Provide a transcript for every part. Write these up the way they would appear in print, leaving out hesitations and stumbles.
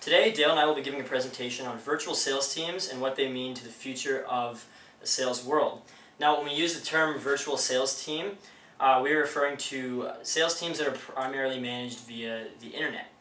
Today, Dale and I will be giving a presentation on virtual sales teams and what they mean to the future of the sales world. Now, when we use the term virtual sales team, we're referring to sales teams that are primarily managed via the internet.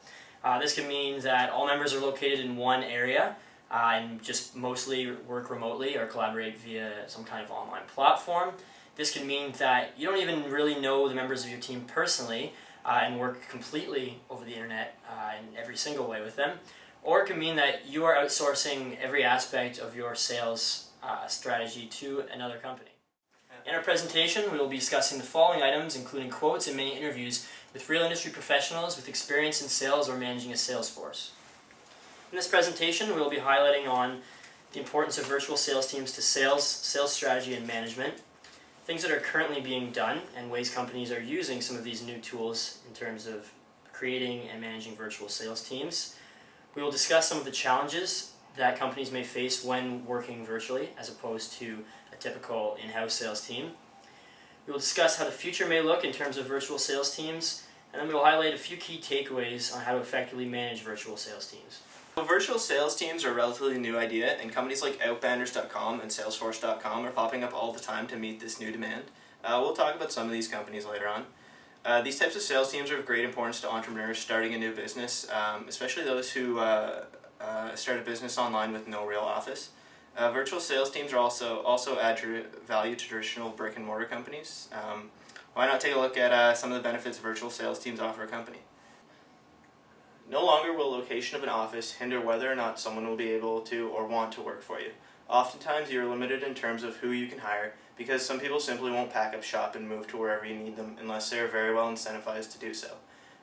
This can mean that all members are located in one area and just mostly work remotely or collaborate via some kind of online platform. This can mean that you don't even really know the members of your team personally and work completely over the internet in every single way with them. Or it can mean that you are outsourcing every aspect of your sales strategy to another company. In our presentation, we will be discussing the following items, including quotes and mini interviews with real industry professionals with experience in sales or managing a sales force. In this presentation, we will be highlighting on the importance of virtual sales teams to sales strategy and management, things that are currently being done, and ways companies are using some of these new tools in terms of creating and managing virtual sales teams. We will discuss some of the challenges that companies may face when working virtually as opposed to a typical in-house sales team. We will discuss how the future may look in terms of virtual sales teams, and then we will highlight a few key takeaways on how to effectively manage virtual sales teams. So virtual sales teams are a relatively new idea, and companies like Outbounders.com and Salesforce.com are popping up all the time to meet this new demand. We'll talk about some of these companies later on. These types of sales teams are of great importance to entrepreneurs starting a new business, especially those who start a business online with no real office. Virtual sales teams are also add value to traditional brick and mortar companies. Why not take a look at some of the benefits virtual sales teams offer a company? No longer will location of an office hinder whether or not someone will be able to or want to work for you. Oftentimes you are limited in terms of who you can hire because some people simply won't pack up shop and move to wherever you need them unless they are very well incentivized to do so.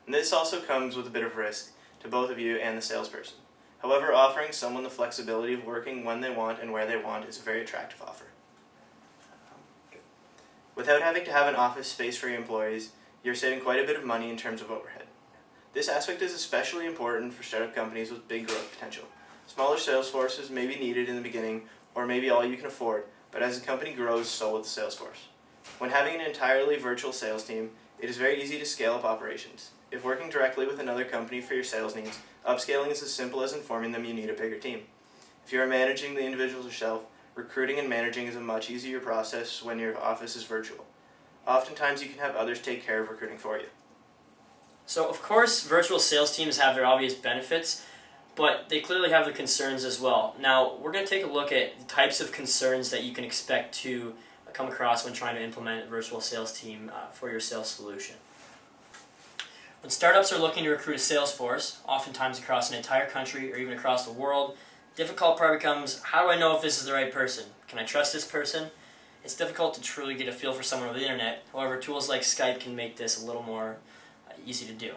And this also comes with a bit of risk to both of you and the salesperson. However, offering someone the flexibility of working when they want and where they want is a very attractive offer. Without having to have an office space for your employees, you're saving quite a bit of money in terms of overhead. This aspect is especially important for startup companies with big growth potential. Smaller sales forces may be needed in the beginning, or maybe all you can afford, but as the company grows, so will the sales force. When having an entirely virtual sales team, it is very easy to scale up operations. If working directly with another company for your sales needs, upscaling is as simple as informing them you need a bigger team. If you are managing the individuals yourself, recruiting and managing is a much easier process when your office is virtual. Oftentimes you can have others take care of recruiting for you. So of course, virtual sales teams have their obvious benefits, but they clearly have their concerns as well. Now, we're going to take a look at the types of concerns that you can expect to come across when trying to implement a virtual sales team for your sales solution. When startups are looking to recruit a sales force, oftentimes across an entire country or even across the world, the difficult part becomes, how do I know if this is the right person? Can I trust this person? It's difficult to truly get a feel for someone over the internet. However, tools like Skype can make this a little more easy to do.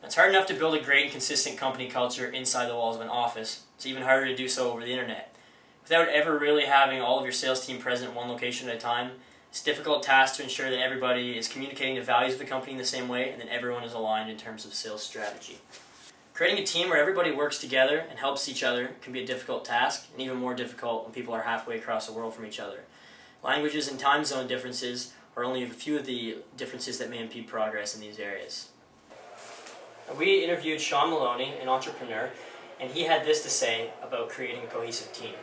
It's hard enough to build a great and consistent company culture inside the walls of an office. It's even harder to do so over the internet. Without ever really having all of your sales team present in one location at a time, it's a difficult task to ensure that everybody is communicating the values of the company in the same way and that everyone is aligned in terms of sales strategy. Creating a team where everybody works together and helps each other can be a difficult task, and even more difficult when people are halfway across the world from each other. Languages and time zone differences are only a few of the differences that may impede progress in these areas. We interviewed Sean Maloney, an entrepreneur, and he had this to say about creating a cohesive team.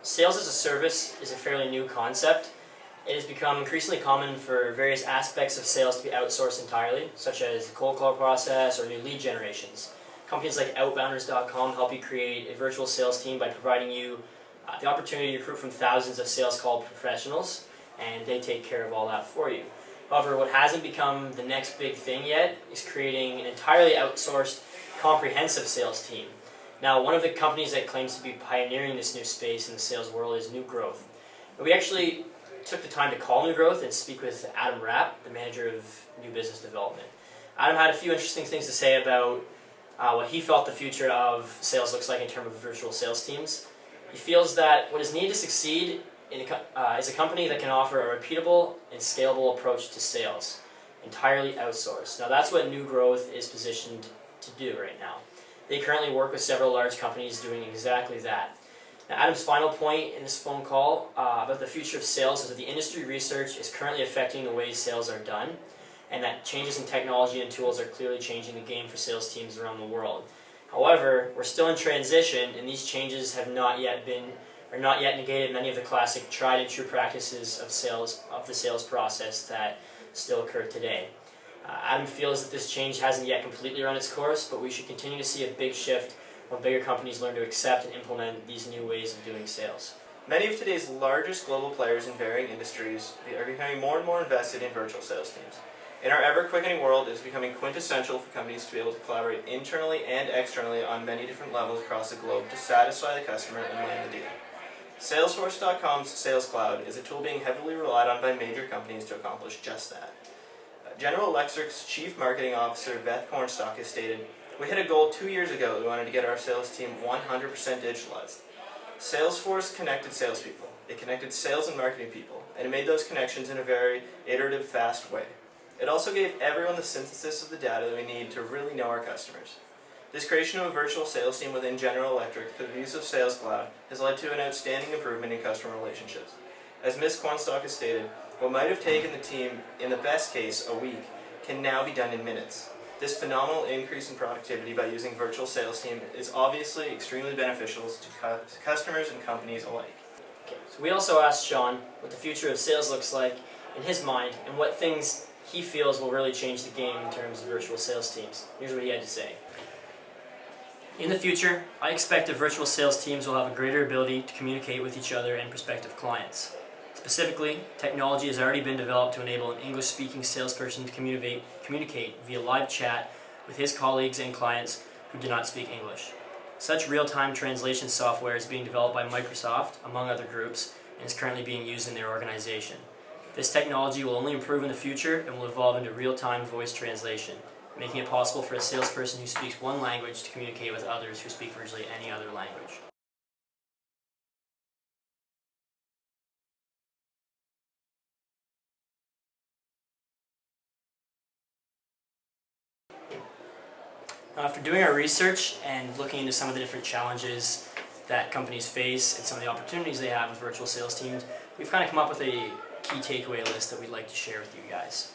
Sales as a service is a fairly new concept. It has become increasingly common for various aspects of sales to be outsourced entirely, such as the cold call process or new lead generations. Companies like Outbounders.com help you create a virtual sales team by providing you the opportunity to recruit from thousands of sales call professionals, and they take care of all that for you. However, what hasn't become the next big thing yet is creating an entirely outsourced, comprehensive sales team. Now, one of the companies that claims to be pioneering this new space in the sales world is New Growth. We actually took the time to call New Growth and speak with Adam Rapp, the manager of new business development. Adam had a few interesting things to say about what he felt the future of sales looks like in terms of virtual sales teams. He feels that what is needed to succeed is a company that can offer a repeatable and scalable approach to sales, entirely outsourced. Now that's what New Growth is positioned to do right now. They currently work with several large companies doing exactly that. Now, Adam's final point in this phone call about the future of sales is that the industry research is currently affecting the way sales are done, and that changes in technology and tools are clearly changing the game for sales teams around the world. However, we're still in transition, and these changes have not yet negated many of the classic tried and true practices of the sales process that still occur today. Adam feels that this change hasn't yet completely run its course, but we should continue to see a big shift when bigger companies learn to accept and implement these new ways of doing sales. Many of today's largest global players in varying industries are becoming more and more invested in virtual sales teams. In our ever-quickening world, it is becoming quintessential for companies to be able to collaborate internally and externally on many different levels across the globe to satisfy the customer and land the deal. Salesforce.com's Sales Cloud is a tool being heavily relied on by major companies to accomplish just that. General Electric's Chief Marketing Officer Beth Cornstalk has stated, "We had a goal 2 years ago that we wanted to get our sales team 100% digitalized. Salesforce connected salespeople. It connected sales and marketing people, and it made those connections in a very iterative, fast way. It also gave everyone the synthesis of the data that we need to really know our customers. This creation of a virtual sales team within General Electric through the use of Sales Cloud has led to an outstanding improvement in customer relationships. As Ms. Cornstalk has stated, what might have taken the team, in the best case, a week, can now be done in minutes. This phenomenal increase in productivity by using virtual sales team is obviously extremely beneficial to customers and companies alike." Okay, so we also asked Sean what the future of sales looks like in his mind and what things he feels will really change the game in terms of virtual sales teams. Here's what he had to say. In the future, I expect that virtual sales teams will have a greater ability to communicate with each other and prospective clients. Specifically, technology has already been developed to enable an English-speaking salesperson to communicate via live chat with his colleagues and clients who do not speak English. Such real-time translation software is being developed by Microsoft, among other groups, and is currently being used in their organization. This technology will only improve in the future and will evolve into real-time voice translation, making it possible for a salesperson who speaks one language to communicate with others who speak virtually any other language. Now, after doing our research and looking into some of the different challenges that companies face and some of the opportunities they have with virtual sales teams, we've kind of come up with a key takeaway list that we'd like to share with you guys.